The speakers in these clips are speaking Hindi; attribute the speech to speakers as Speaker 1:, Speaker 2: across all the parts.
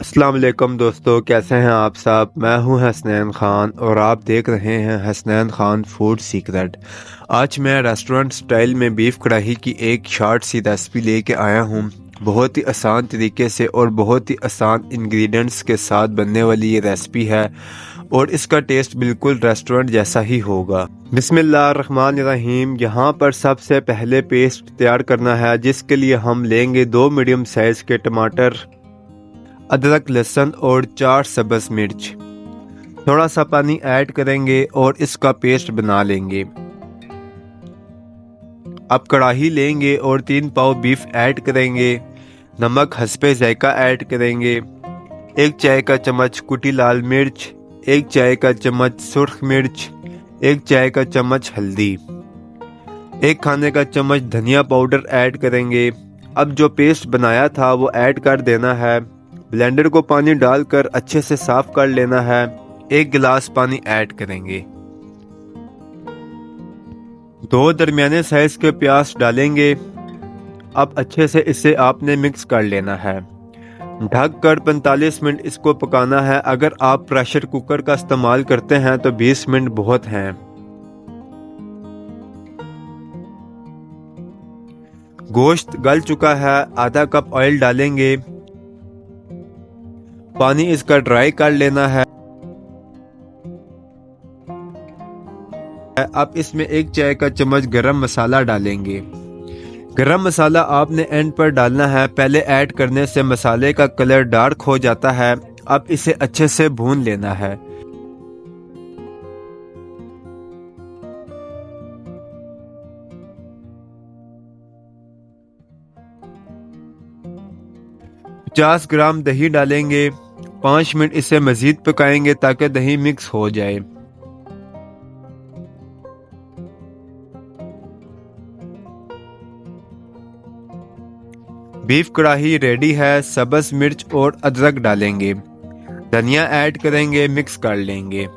Speaker 1: अस्सलाम वालेकुम दोस्तों, कैसे हैं आप सब। मैं हूं हसनैन खान और आप देख रहे हैं हसनैन खान फूड सीक्रेट। आज मैं रेस्टोरेंट स्टाइल में बीफ कढ़ाई की एक शॉर्ट सी रेसिपी लेके आया हूं। बहुत ही आसान तरीके से और बहुत ही आसान इंग्रेडिएंट्स के साथ बनने वाली ये रेसिपी है और इसका टेस्ट बिल्कुल रेस्टोरेंट जैसा ही होगा। बिस्मिल्लाहिर्रहमानिर्रहीम। यहाँ पर सबसे पहले पेस्ट तैयार करना है, जिसके लिए हम लेंगे 2 मीडियम साइज के टमाटर, अदरक, लहसुन और 4 सब्ज़ मिर्च। थोड़ा सा पानी ऐड करेंगे और इसका पेस्ट बना लेंगे। अब कढ़ाई लेंगे और 3 पाव बीफ ऐड करेंगे। नमक हस्बे जायका ऐड करेंगे। 1 चाय का चम्मच कुटी लाल मिर्च, 1 चाय का चम्मच सुर्ख मिर्च, 1 चाय का चम्मच हल्दी, 1 खाने का चम्मच धनिया पाउडर ऐड करेंगे। अब जो पेस्ट बनाया था वो ऐड कर देना है। ब्लेंडर को पानी डालकर अच्छे से साफ कर लेना है। 1 गिलास पानी ऐड करेंगे। 2 दरमियाने साइज के प्याज डालेंगे। अब अच्छे से इसे आपने मिक्स कर लेना है। ढक कर 45 मिनट इसको पकाना है। अगर आप प्रेशर कुकर का इस्तेमाल करते हैं तो 20 मिनट बहुत हैं। गोश्त गल चुका है। आधा कप ऑयल डालेंगे। पानी इसका ड्राई कर लेना है। अब इसमें 1 चाय का चम्मच गरम मसाला डालेंगे। गरम मसाला आपने एंड पर डालना है, पहले ऐड करने से मसाले का कलर डार्क हो जाता है। अब इसे अच्छे से भून लेना है। $50 ग्राम दही डालेंगे। 5 मिनट इसे मजीद पकाएंगे ताकि दही मिक्स हो जाए। बीफ कढ़ाई रेडी है। सब्ज मिर्च और अदरक डालेंगे। धनिया ऐड करेंगे, मिक्स कर लेंगे।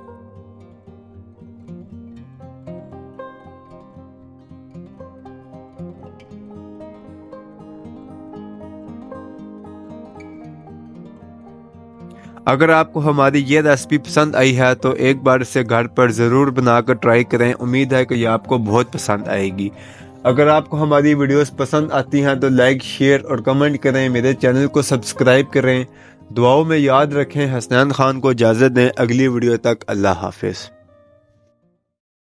Speaker 1: अगर आपको हमारी ये रेसिपी पसंद आई है तो एक बार इसे घर पर ज़रूर बनाकर ट्राई करें। उम्मीद है कि ये आपको बहुत पसंद आएगी। अगर आपको हमारी वीडियोस पसंद आती हैं तो लाइक, शेयर और कमेंट करें। मेरे चैनल को सब्सक्राइब करें। दुआओं में याद रखें। हसनैन खान को इजाज़त दें। अगली वीडियो तक अल्लाह हाफिज़।